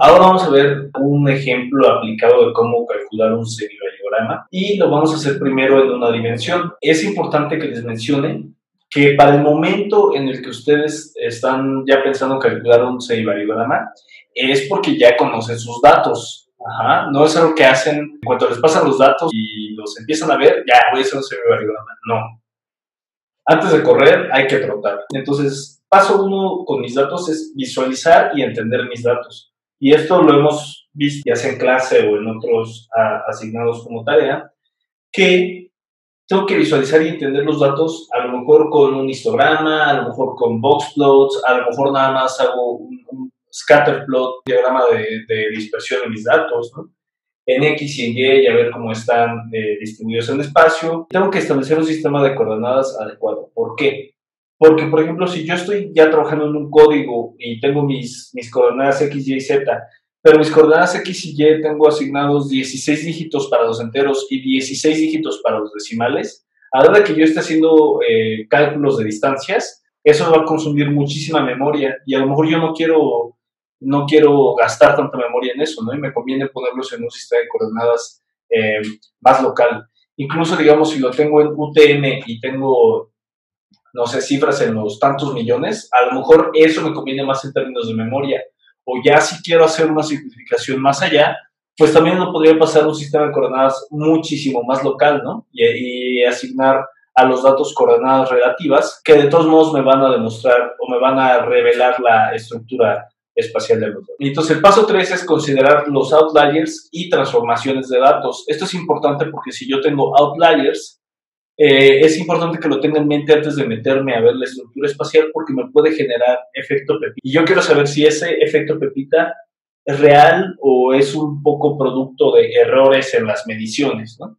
Ahora vamos a ver un ejemplo aplicado de cómo calcular un semivariograma y lo vamos a hacer primero en una dimensión. Es importante que les mencione que para el momento en el que ustedes están ya pensando en calcular un semivariograma es porque ya conocen sus datos. Ajá. No es algo que hacen en cuanto les pasan los datos y los empiezan a ver, ya voy a hacer un semivariograma. No. Antes de correr hay que trotar. Entonces, paso uno con mis datos es visualizar y entender mis datos. Y esto lo hemos visto ya sea en clase o en otros asignados como tarea, que tengo que visualizar y entender los datos a lo mejor con un histograma, a lo mejor con box plots, a lo mejor nada más hago un scatter plot, diagrama de dispersión de mis datos, ¿no? En X y en Y y a ver cómo están distribuidos en el espacio. Tengo que establecer un sistema de coordenadas adecuado. ¿Por qué? Porque, por ejemplo, si yo estoy ya trabajando en un código y tengo mis coordenadas X, Y y Z, pero mis coordenadas X y Y tengo asignados 16 dígitos para los enteros y 16 dígitos para los decimales, a la hora que yo esté haciendo cálculos de distancias, eso va a consumir muchísima memoria y a lo mejor yo no quiero gastar tanta memoria en eso, ¿no? Y me conviene ponerlos en un sistema de coordenadas más local. Incluso, digamos, si lo tengo en UTM y tengo, no sé, cifras en los tantos millones, a lo mejor eso me conviene más en términos de memoria. O ya si quiero hacer una simplificación más allá, pues también lo podría pasar a un sistema de coordenadas muchísimo más local, ¿no? Y asignar a los datos coordenadas relativas, que de todos modos me van a demostrar o me van a revelar la estructura espacial de los datos. Entonces, el paso 3 es considerar los outliers y transformaciones de datos. Esto es importante porque si yo tengo outliers, es importante que lo tenga en mente antes de meterme a ver la estructura espacial porque me puede generar efecto pepita. Y yo quiero saber si ese efecto pepita es real o es un poco producto de errores en las mediciones, ¿no?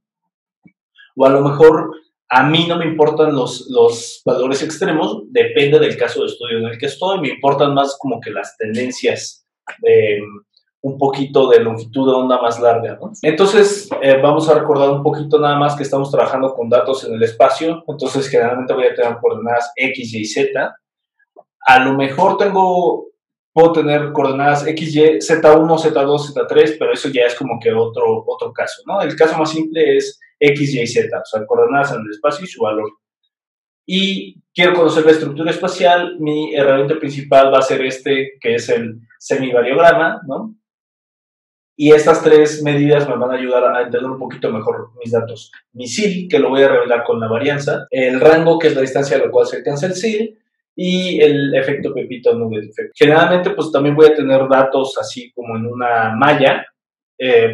O a lo mejor a mí no me importan los valores extremos, depende del caso de estudio en el que estoy, me importan más como que las tendencias, un poquito de longitud de onda más larga, ¿no? Entonces, vamos a recordar un poquito nada más que estamos trabajando con datos en el espacio, entonces generalmente voy a tener coordenadas X, Y, Z. A lo mejor puedo tener coordenadas X, Y, Z1, Z2, Z3, pero eso ya es como que otro caso, ¿no? El caso más simple es X, Y, Z, o sea, coordenadas en el espacio y su valor. Y quiero conocer la estructura espacial, mi herramienta principal va a ser que es el semivariograma, ¿no? Y estas tres medidas me van a ayudar a entender un poquito mejor mis datos. Mi SIL, que lo voy a revelar con la varianza, el rango, que es la distancia a la cual se alcanza el SIL, y el efecto Pepito nube defecto. Generalmente, pues también voy a tener datos así como en una malla.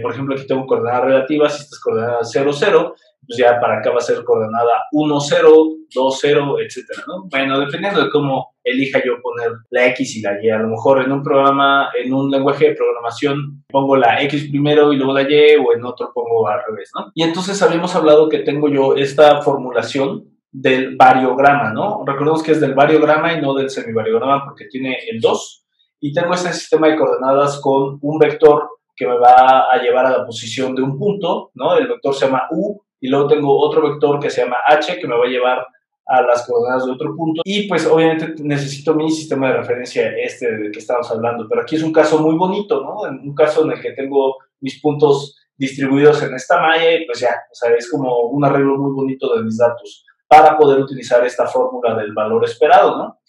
Por ejemplo, aquí tengo coordenadas relativas, y estas coordenadas 0, 0, pues ya para acá va a ser coordenada 1, 0, 2, 0, etcétera, ¿no? Bueno, dependiendo de cómo elija yo poner la X y la Y. A lo mejor en un programa, en un lenguaje de programación, pongo la X primero y luego la Y, o en otro pongo al revés, ¿no? Y entonces habíamos hablado que tengo yo esta formulación del variograma, ¿no? Recordemos que es del variograma y no del semivariograma porque tiene el 2. Y tengo este sistema de coordenadas con un vector que me va a llevar a la posición de un punto, ¿no? El vector se llama U, y luego tengo otro vector que se llama H, que me va a llevar a las coordenadas de otro punto, y pues obviamente necesito mi sistema de referencia del que estamos hablando, pero aquí es un caso muy bonito, ¿no? En un caso en el que tengo mis puntos distribuidos en esta malla, y pues ya, o sea, es como un arreglo muy bonito de mis datos para poder utilizar esta fórmula del valor esperado, ¿no?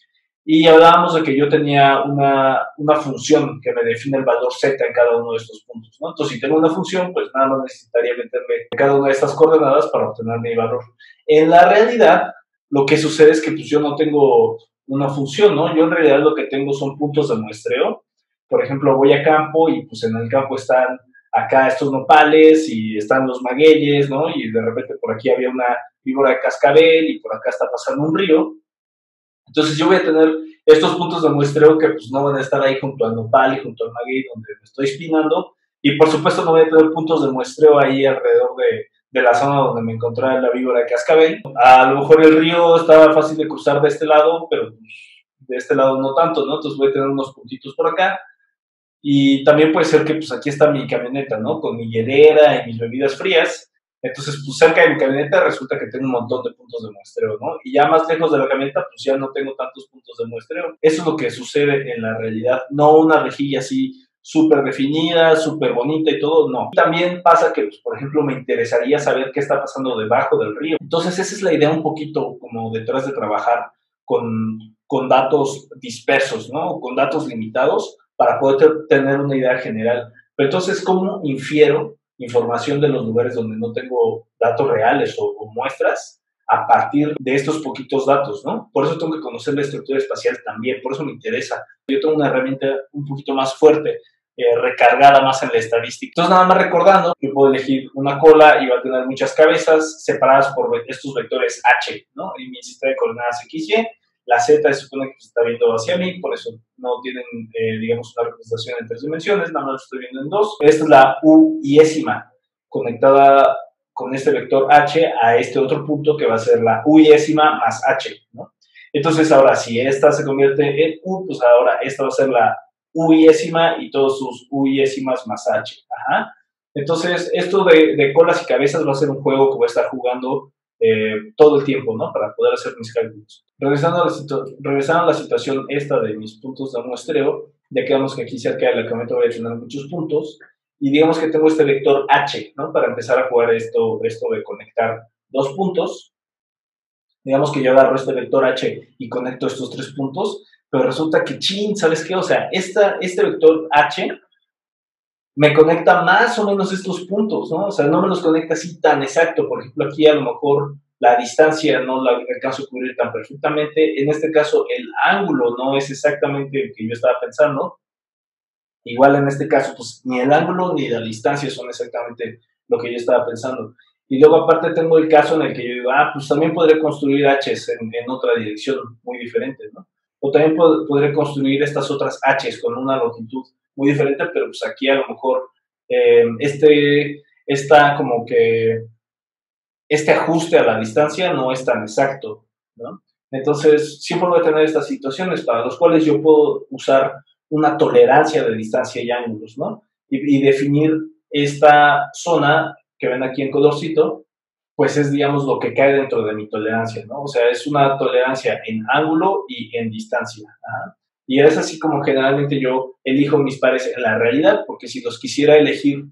Y hablábamos de que yo tenía una función que me define el valor z en cada uno de estos puntos, ¿no? Entonces, si tengo una función, pues nada más necesitaría meterme en cada una de estas coordenadas para obtener mi valor. En la realidad, lo que sucede es que pues, yo no tengo una función, ¿no? Yo en realidad lo que tengo son puntos de muestreo. Por ejemplo, voy a campo y pues en el campo están acá estos nopales y están los magueyes, ¿no? Y de repente por aquí había una víbora de cascabel y por acá está pasando un río. Entonces yo voy a tener estos puntos de muestreo que pues no van a estar ahí junto al nopal y junto al maguey donde me estoy espinando, y por supuesto no voy a tener puntos de muestreo ahí alrededor de la zona donde me encontraba la víbora de cascabel. A lo mejor el río estaba fácil de cruzar de este lado, pero pues, de este lado no tanto, ¿no? Entonces voy a tener unos puntitos por acá. Y también puede ser que pues aquí está mi camioneta, ¿no? Con mi hielera y mis bebidas frías. Entonces, pues cerca de mi camioneta resulta que tengo un montón de puntos de muestreo, ¿no? Y ya más lejos de la camioneta, pues ya no tengo tantos puntos de muestreo. Eso es lo que sucede en la realidad, no una rejilla así súper definida, súper bonita y todo, no. También pasa que, pues, por ejemplo, me interesaría saber qué está pasando debajo del río. Entonces, esa es la idea un poquito como detrás de trabajar con datos dispersos, ¿no? Con datos limitados para poder tener una idea general. Pero entonces, ¿cómo infiero información de los lugares donde no tengo datos reales o muestras a partir de estos poquitos datos, ¿no? Por eso tengo que conocer la estructura espacial también, por eso me interesa. Yo tengo una herramienta un poquito más fuerte, recargada más en la estadística. Entonces, nada más recordando, yo puedo elegir una cola y va a tener muchas cabezas separadas por estos vectores H, ¿no? Y mi sistema de coordenadas X, Y. La Z se supone que se está viendo hacia mí, por eso no tienen, digamos, una representación en 3 dimensiones, nada más lo estoy viendo en 2. Esta es la U-iésima, conectada con este vector H a este otro punto que va a ser la U-iésima más H, ¿no? Entonces, ahora, si esta se convierte en U, pues ahora esta va a ser la U-iésima y todos sus U-iésimas más H. Ajá. Entonces, esto de colas y cabezas va a ser un juego que voy a estar jugando todo el tiempo, ¿no? Para poder hacer mis cálculos. Regresando a la situación esta de mis puntos de muestreo, ya quedamos que aquí cerca de la camioneta voy a tener muchos puntos, y digamos que tengo este vector H, ¿no? Para empezar a jugar esto de conectar dos puntos. Digamos que yo agarro este vector H y conecto estos 3 puntos, pero resulta que, chin, ¿sabes qué? O sea, este vector H me conecta más o menos estos puntos, ¿no? O sea, no me los conecta así tan exacto. Por ejemplo, aquí a lo mejor la distancia no la alcanzo a cubrir tan perfectamente. En este caso, el ángulo no es exactamente el que yo estaba pensando. Igual en este caso, pues ni el ángulo ni la distancia son exactamente lo que yo estaba pensando. Y luego aparte tengo el caso en el que yo digo, pues también podré construir H's en otra dirección muy diferente, ¿no? O también podré construir estas otras H's con una longitud muy diferente, pero pues aquí a lo mejor está como que este ajuste a la distancia no es tan exacto, ¿no? Entonces, siempre voy a tener estas situaciones para las cuales yo puedo usar una tolerancia de distancia y ángulos, ¿no? Y definir esta zona que ven aquí en colorcito, pues es, digamos, lo que cae dentro de mi tolerancia, ¿no? O sea, es una tolerancia en ángulo y en distancia. Ajá. Y es así como generalmente yo elijo mis pares en la realidad, porque si los quisiera elegir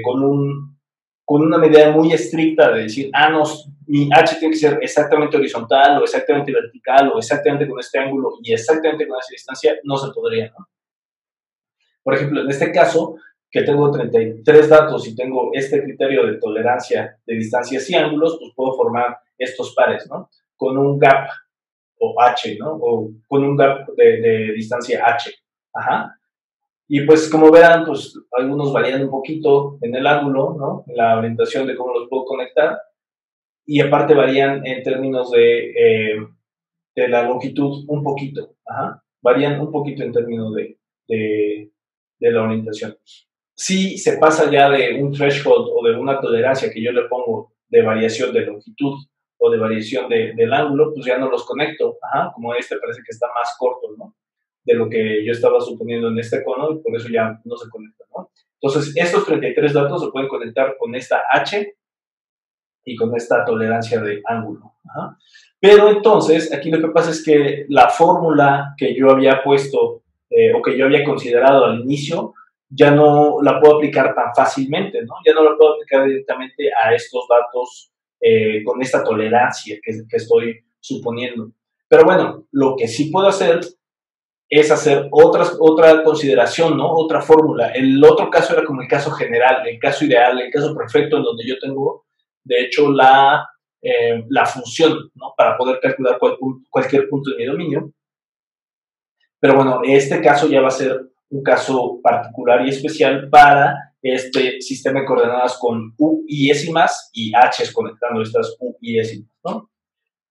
con una medida muy estricta de decir, no, mi H tiene que ser exactamente horizontal o exactamente vertical o exactamente con este ángulo y exactamente con esa distancia, no se podría, ¿no? Por ejemplo, en este caso, que tengo 33 datos y tengo este criterio de tolerancia de distancias y ángulos, pues puedo formar estos pares, ¿no? Con un gap o H, ¿no? O con un gap de distancia H. Ajá. Y pues como verán, pues algunos varían un poquito en el ángulo, ¿no? En la orientación de cómo los puedo conectar. Y aparte varían en términos de la longitud un poquito. Ajá. Varían un poquito en términos de la orientación. Si se pasa ya de un threshold o de una tolerancia que yo le pongo de variación de longitud o de variación del ángulo, pues ya no los conecto. Ajá. Como este parece que está más corto, ¿no? De lo que yo estaba suponiendo en este cono y por eso ya no se conecta, ¿no? Entonces, estos 33 datos se pueden conectar con esta H y con esta tolerancia de ángulo. Ajá. Pero entonces, aquí lo que pasa es que la fórmula que yo había puesto o que yo había considerado al inicio, ya no la puedo aplicar tan fácilmente, ¿no? Ya no la puedo aplicar directamente a estos datos con esta tolerancia que estoy suponiendo. Pero bueno, lo que sí puedo hacer es hacer otra consideración, ¿no? Otra fórmula. El otro caso era como el caso general, el caso ideal, el caso perfecto en donde yo tengo, de hecho, la función, ¿no? Para poder calcular cualquier punto de mi dominio. Pero bueno, este caso ya va a ser un caso particular y especial para este sistema de coordenadas con U-iésimas y H's conectando estas U-iésimas, ¿no?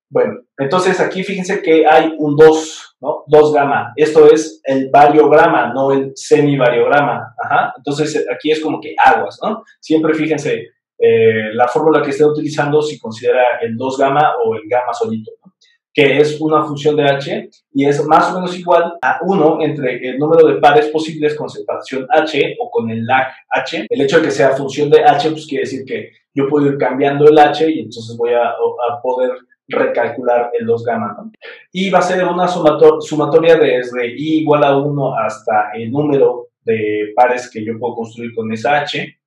Bueno, entonces aquí fíjense que hay un 2, ¿no? 2 gamma. Esto es el variograma, no el semivariograma. Ajá. Entonces aquí es como que aguas, ¿no? Siempre fíjense la fórmula que esté utilizando si considera el 2 gamma o el gamma solito, ¿no? Que es una función de H y es más o menos igual a 1 entre el número de pares posibles con separación H o con el lag H. El hecho de que sea función de H, pues quiere decir que yo puedo ir cambiando el H y entonces voy a poder recalcular el 2 gamma, ¿no? Y va a ser una sumatoria desde i igual a 1 hasta el número de pares que yo puedo construir con esa h.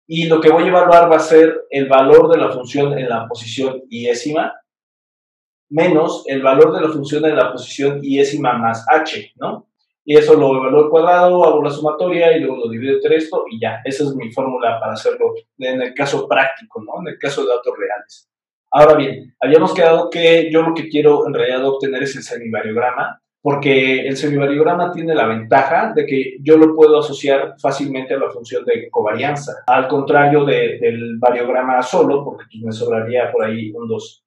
Y lo que voy a evaluar va a ser el valor de la función en la posición iésima menos el valor de la función en la posición iésima más h, ¿no? Y eso lo evalúo al cuadrado, hago la sumatoria y luego lo divido entre esto y ya. Esa es mi fórmula para hacerlo en el caso práctico, ¿no? En el caso de datos reales. Ahora bien, habíamos quedado que yo lo que quiero en realidad obtener es el semivariograma, porque el semivariograma tiene la ventaja de que yo lo puedo asociar fácilmente a la función de covarianza, al contrario del variograma solo, porque me sobraría por ahí un 2.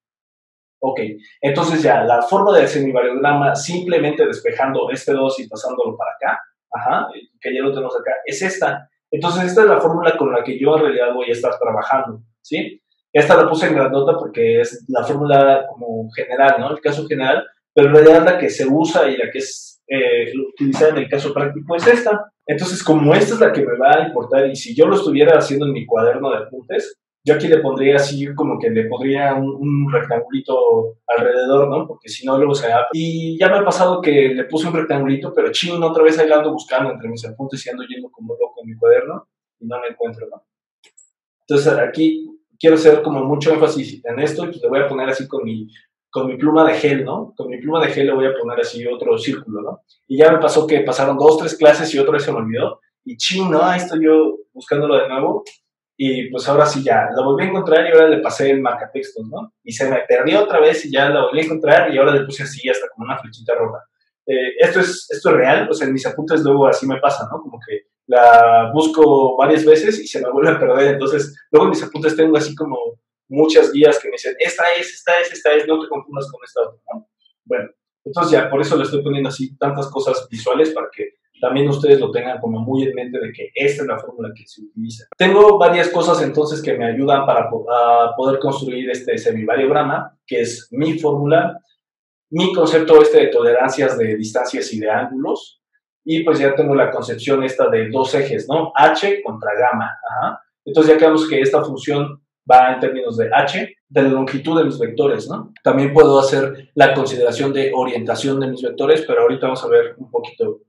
Ok, entonces ya, la forma del semivariograma, simplemente despejando este 2 y pasándolo para acá, que ya lo tenemos acá, es esta. Entonces esta es la fórmula con la que yo en realidad voy a estar trabajando, ¿sí? Esta la puse en grandota porque es la fórmula como general, ¿no? El caso general, pero en realidad la que se usa y la que es utilizada en el caso práctico es esta. Entonces, como esta es la que me va a importar, y si yo lo estuviera haciendo en mi cuaderno de apuntes, yo aquí le pondría así como que le pondría un rectangulito alrededor, ¿no? Porque si no, luego se va. Y ya me ha pasado que le puse un rectangulito, pero ching, otra vez ahí la ando buscando entre mis apuntes y ando yendo como loco en mi cuaderno y no me encuentro, ¿no? Entonces aquí quiero hacer como mucho énfasis en esto y pues le voy a poner así con mi pluma de gel, ¿no? Con mi pluma de gel le voy a poner así otro círculo, ¿no? Y ya me pasó que pasaron 2, 3 clases y otra vez se me olvidó. Y ching, ¿no? Ahí estoy yo buscándolo de nuevo. Y pues ahora sí ya, la volví a encontrar y ahora le pasé el marcatextos, ¿no? Y se me perdió otra vez y ya la volví a encontrar y ahora le puse así hasta como una flechita roja. Esto es real, o sea, en mis apuntes luego así me pasa, ¿no? Como que la busco varias veces y se me vuelve a perder. Entonces, luego en mis apuntes tengo así como muchas guías que me dicen, esta es, no te confundas con esta otra, ¿no? Bueno, entonces ya, por eso le estoy poniendo así tantas cosas visuales para que también ustedes lo tengan como muy en mente de que esta es la fórmula que se utiliza. Tengo varias cosas entonces que me ayudan para poder construir este semivariograma, que es mi fórmula, mi concepto de tolerancias de distancias y de ángulos, y pues ya tengo la concepción esta de dos ejes, ¿no? H contra gamma. Entonces ya quedamos que esta función va en términos de h, de la longitud de mis vectores, ¿no? También puedo hacer la consideración de orientación de mis vectores, pero ahorita vamos a ver un poquito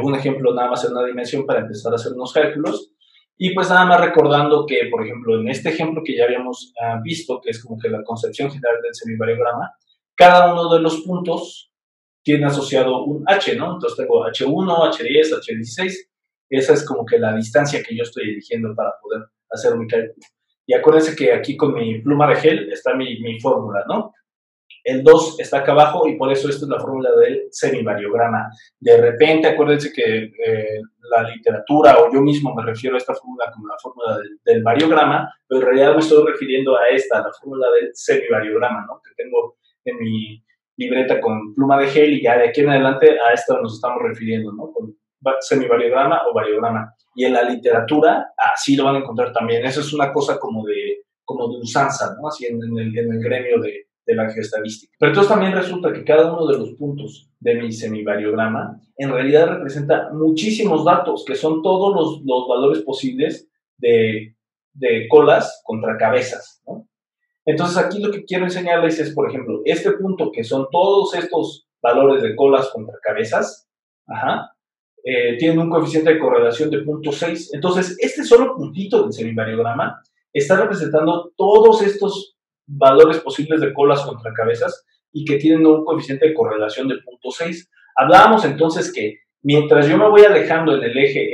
un ejemplo nada más en una dimensión para empezar a hacer unos cálculos. Y pues nada más recordando que, por ejemplo, en este ejemplo que ya habíamos visto, que es como que la concepción general del semivariograma, cada uno de los puntos tiene asociado un h, ¿no? Entonces tengo h1, h10, h16. Esa es como que la distancia que yo estoy eligiendo para poder hacer mi cálculo. Y acuérdense que aquí con mi pluma de gel está mi fórmula, ¿no? El 2 está acá abajo y por eso esta es la fórmula del semivariograma. De repente, acuérdense que la literatura o yo mismo me refiero a esta fórmula como la fórmula del variograma, pero en realidad me estoy refiriendo a esta, la fórmula del semivariograma, ¿no? Que tengo en mi libreta con pluma de gel y ya de aquí en adelante a esto nos estamos refiriendo, ¿no? Con semivariograma o variograma. Y en la literatura así lo van a encontrar también. Eso es una cosa como de usanza, ¿no? Así en el gremio de la geoestadística. Pero entonces también resulta que cada uno de los puntos de mi semivariograma en realidad representa muchísimos datos, que son todos los valores posibles de colas contra cabezas, ¿no? Entonces aquí lo que quiero enseñarles es, por ejemplo, este punto que son todos estos valores de colas contra cabezas, tienen un coeficiente de correlación de 0.6. Entonces, este solo puntito del semivariograma está representando todos estos valores posibles de colas contra cabezas y que tienen un coeficiente de correlación de 0.6. Hablábamos entonces que mientras yo me voy alejando en el eje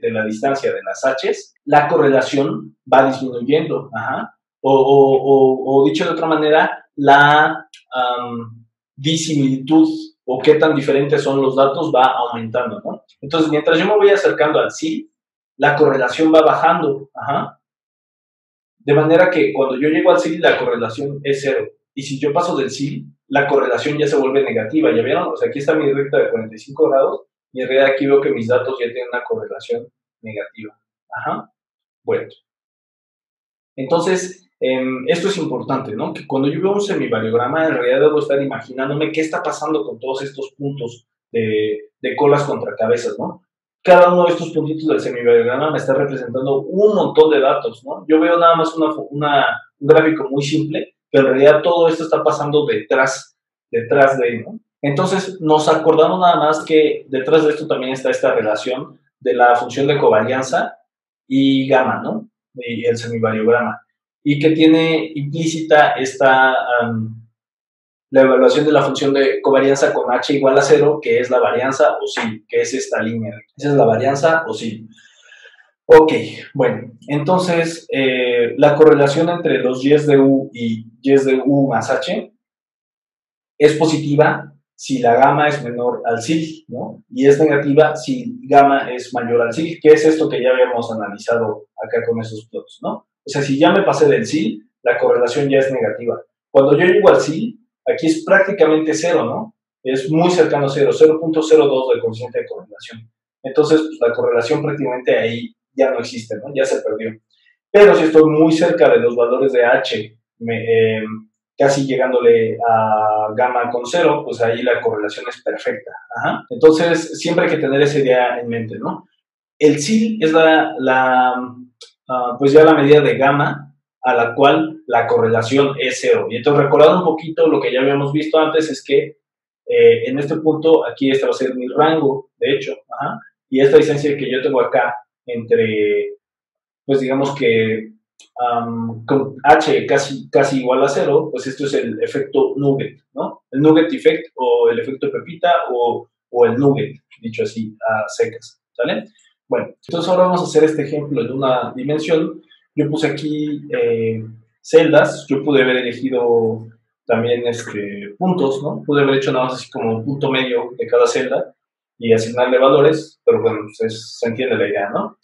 de la distancia de las H's, la correlación va disminuyendo. O dicho de otra manera, la disimilitud o qué tan diferentes son los datos va aumentando, ¿no? Entonces, mientras yo me voy acercando al sí, la correlación va bajando. De manera que cuando yo llego al CIL, la correlación es 0. Y si yo paso del CIL, la correlación ya se vuelve negativa. ¿Ya vieron? O sea, aquí está mi recta de 45 grados y en realidad aquí veo que mis datos ya tienen una correlación negativa. Bueno. Entonces, esto es importante, ¿no? Que cuando yo veo un semivariograma, en realidad debo estar imaginándome qué está pasando con todos estos puntos de colas contra cabezas, ¿no? Cada uno de estos puntitos del semivariograma me está representando un montón de datos, ¿no? Yo veo nada más un gráfico muy simple, pero en realidad todo esto está pasando detrás de, ¿no? Entonces nos acordamos nada más que detrás de esto también está esta relación de la función de covarianza y gamma, ¿no? Y el semivariograma. Y que tiene implícita esta la evaluación de la función de covarianza con h igual a 0, que es la varianza OSIL, que es esta línea. Esa es la varianza OSIL. Ok, bueno, entonces la correlación entre los Ys de U y Ys de U más H es positiva si la gamma es menor al SIL, ¿no? Y es negativa si gamma es mayor al SIL, que es esto que ya habíamos analizado acá con esos plots, ¿no? O sea, si ya me pasé del SIL, la correlación ya es negativa. Cuando yo llego al SIL, aquí es prácticamente cero, ¿no? Es muy cercano a cero, 0.02 del coeficiente de correlación. Entonces, pues, la correlación prácticamente ahí ya no existe, ¿no? Ya se perdió. Pero si estoy muy cerca de los valores de H, casi llegándole a gamma con 0, pues ahí la correlación es perfecta. Ajá. Entonces, siempre hay que tener esa idea en mente, ¿no? El SIL es pues ya la medida de gamma a la cual la correlación es 0. Y entonces, recordando un poquito lo que ya habíamos visto antes, es que en este punto, aquí este va a ser mi rango, de hecho, ajá, y esta distancia que yo tengo acá entre, pues digamos que con H casi igual a 0, pues esto es el efecto nugget, ¿no? El nugget effect o el efecto pepita o el nugget, dicho así, a secas, ¿sale? Bueno, entonces ahora vamos a hacer este ejemplo en una dimensión. Yo puse aquí celdas, yo pude haber elegido también puntos, ¿no? Pude haber hecho nada más así como un punto medio de cada celda y asignarle valores, pero bueno, pues se entiende la idea, ¿no?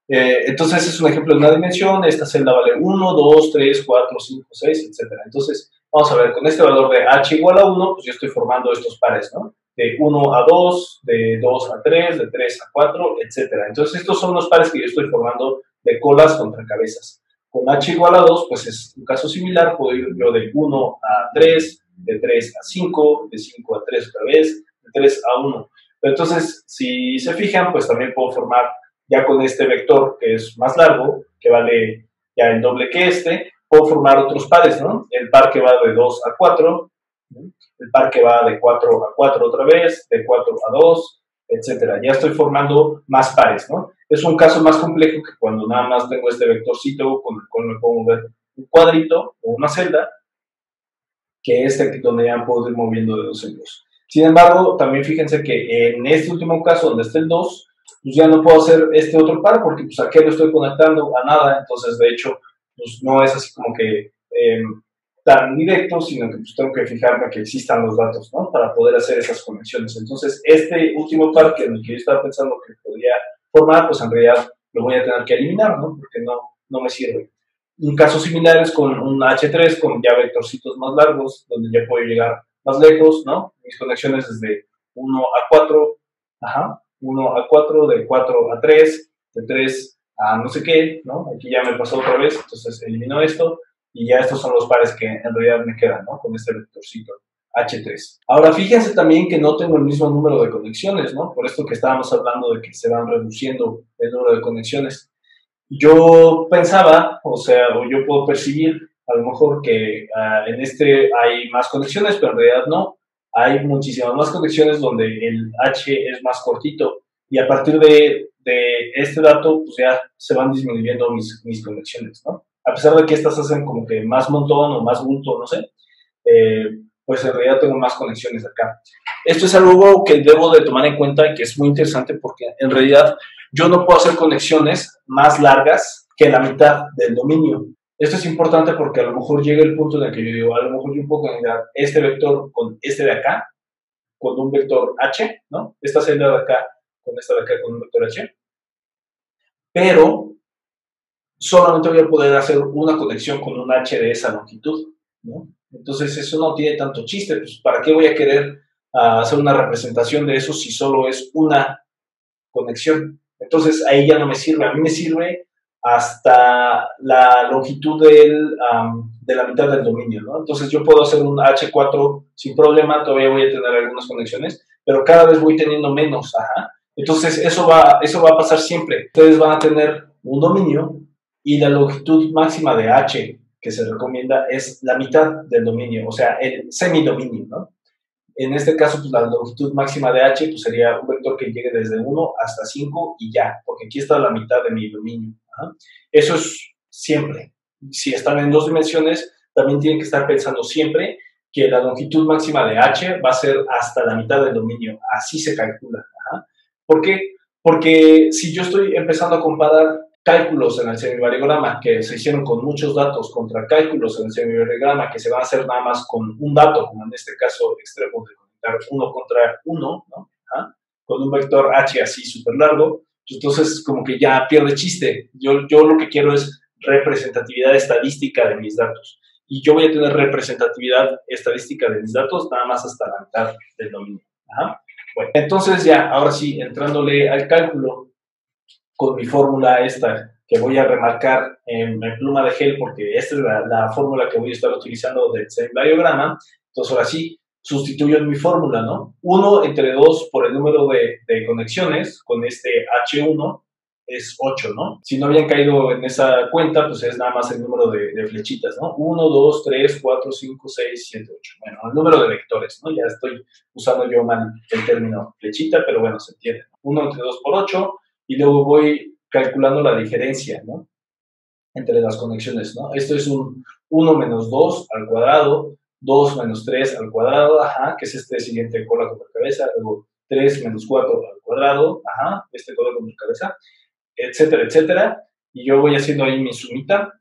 Entonces es un ejemplo de una dimensión, esta celda vale 1, 2, 3, 4, 5, 6, etc. Entonces, vamos a ver, con este valor de h igual a 1, pues yo estoy formando estos pares, ¿no? De 1 a 2, de 2 a 3, de 3 a 4, etc. Entonces, estos son los pares que yo estoy formando de colas contra cabezas. Con h igual a 2, pues es un caso similar, puedo ir yo de 1 a 3, de 3 a 5, de 5 a 3 otra vez, de 3 a 1. Pero entonces, si se fijan, pues también puedo formar ya con este vector que es más largo, que vale ya el doble que puedo formar otros pares, ¿no? El par que va de 2 a 4, ¿no? El par que va de 4 a 4 otra vez, de 4 a 2, etcétera. Ya estoy formando más pares, ¿no? Es un caso más complejo que cuando nada más tengo este vectorcito con el cual me puedo mover un cuadrito o una celda, que donde ya puedo ir moviendo de 2 en 2. Sin embargo, también fíjense que en este último caso, donde está el 2, pues ya no puedo hacer este otro par porque pues aquí lo estoy conectando a nada, entonces de hecho pues no es así como que tan directo, sino que pues tengo que fijarme que existan los datos, ¿no? Para poder hacer esas conexiones. Entonces este último par en el que yo estaba pensando que podría formar, pues en realidad lo voy a tener que eliminar, ¿no? Porque no me sirve. Un caso similar es con un H3 con ya vectorcitos más largos, donde ya puedo llegar más lejos, ¿no? Mis conexiones desde 1 a 4, ajá, 1 a 4, de 4 a 3, de 3 a no sé qué, ¿no? Aquí ya me pasó otra vez, entonces elimino esto y ya estos son los pares que en realidad me quedan, ¿no? Con este vectorcito H3. Ahora, fíjense también que no tengo el mismo número de conexiones, ¿no? Por esto que estábamos hablando de que se van reduciendo el número de conexiones. Yo pensaba, o sea, o yo puedo percibir a lo mejor que en hay más conexiones, pero en realidad no. Hay muchísimas más conexiones donde el H es más cortito y a partir de este dato, pues ya se van disminuyendo mis conexiones, ¿no? A pesar de que estas hacen como que más montón o más bulto, no sé, pues en realidad tengo más conexiones acá. Esto es algo que debo de tomar en cuenta y que es muy interesante porque en realidad yo no puedo hacer conexiones más largas que la mitad del dominio. Esto es importante porque a lo mejor llega el punto en el que yo digo, a lo mejor yo puedo conectar este vector con este de acá, con un vector h, ¿no? Esta celda de acá con esta de acá con un vector h, pero solamente voy a poder hacer una conexión con un h de esa longitud, ¿no? Entonces eso no tiene tanto chiste, pues ¿para qué voy a querer hacer una representación de eso si solo es una conexión? Entonces ahí ya no me sirve, a mí me sirve hasta la longitud de la mitad del dominio, ¿no? Entonces yo puedo hacer un H4 sin problema, todavía voy a tener algunas conexiones, pero cada vez voy teniendo menos, ajá. Entonces eso va a pasar siempre. Ustedes van a tener un dominio y la longitud máxima de H que se recomienda es la mitad del dominio, o sea, el semidominio, ¿no? En este caso, pues la longitud máxima de h pues, sería un vector que llegue desde 1 hasta 5 y ya, porque aquí está la mitad de mi dominio. Ajá. Eso es siempre. Si están en 2 dimensiones, también tienen que estar pensando siempre que la longitud máxima de h va a ser hasta la mitad del dominio. Así se calcula. Ajá. ¿Por qué? Porque si yo estoy empezando a comparar cálculos en el semivariograma que se hicieron con muchos datos contra cálculos en el semivariograma que se van a hacer nada más con un dato, como en este caso extremo de conectar 1 contra 1, ¿no? ¿Ah? Con un vector h así súper largo, pues entonces como que ya pierde chiste. Yo lo que quiero es representatividad estadística de mis datos. Y yo voy a tener representatividad estadística de mis datos nada más hasta la mitad del dominio. Ajá. Bueno, entonces ya, ahora sí, entrándole al cálculo con mi fórmula esta, que voy a remarcar en pluma de gel, porque esta es la fórmula que voy a estar utilizando del semivariograma. Entonces, ahora sí, sustituyo en mi fórmula, ¿no? 1 entre 2 por el número de conexiones, con este H1, es 8, ¿no? Si no habían caído en esa cuenta, pues es nada más el número de flechitas, ¿no? 1, 2, 3, 4, 5, 6, 7, 8. Bueno, el número de vectores, ¿no? Ya estoy usando yo mal el término flechita, pero bueno, se entiende. 1 entre 2 por 8, y luego voy calculando la diferencia, ¿no? Entre las conexiones, ¿no? Esto es un 1 menos 2 al cuadrado, 2 menos 3 al cuadrado, ajá, que es este siguiente cola contra cabeza, luego 3 menos 4 al cuadrado, ajá, este cola contra cabeza, etcétera, etcétera, y yo voy haciendo ahí mi sumita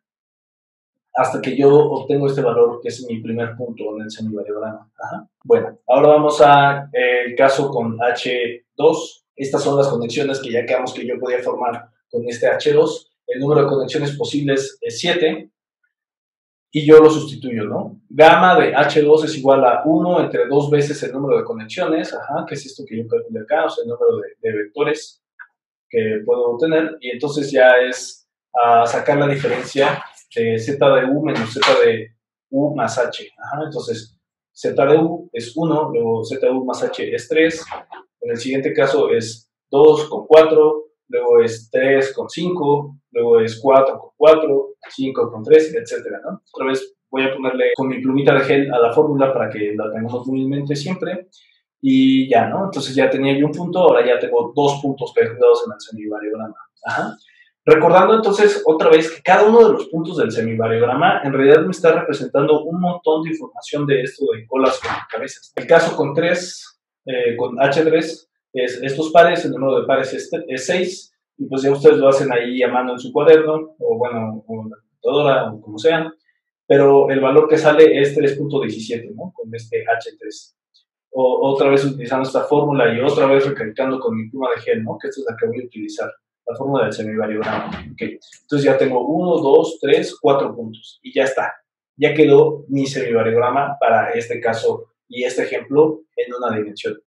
hasta que yo obtengo este valor que es mi primer punto en el semivariograma. Ajá. Bueno, ahora vamos a el caso con H2. Estas son las conexiones que ya quedamos que yo podía formar con este H2. El número de conexiones posibles es 7 y yo lo sustituyo, ¿no? Gamma de H2 es igual a 1 entre 2 veces el número de conexiones, ajá, que es esto que yo calculé acá, o sea, el número de vectores que puedo obtener, y entonces ya es sacar la diferencia de z de u menos z de u más h. Ajá, entonces, z de u es 1, luego z de u más h es 3, en el siguiente caso es 2 con 4, luego es 3 con 5, luego es 4 con 4, 5 con 3, etcétera, ¿no? Otra vez voy a ponerle con mi plumita de gel a la fórmula para que la tengamos muy en mente siempre. Y ya, ¿no? Entonces ya tenía yo un punto, ahora ya tengo 2 puntos calculados en el semivariograma. Ajá. Recordando entonces otra vez que cada uno de los puntos del semivariograma en realidad me está representando un montón de información de esto de colas con cabezas. El caso con 3, con H3, es estos pares, el número de pares es 6, y pues ya ustedes lo hacen ahí a mano en su cuaderno, o bueno, o en la computadora, o como sea, pero el valor que sale es 3.17, ¿no? Con este H3. Otra vez utilizando esta fórmula y otra vez recalcando con mi pluma de gel, ¿no? Que esta es la que voy a utilizar, la fórmula del semivariograma. Okay. Entonces ya tengo 1, 2, 3, 4 puntos y ya está. Ya quedó mi semivariograma para este caso y este ejemplo en una dimensión.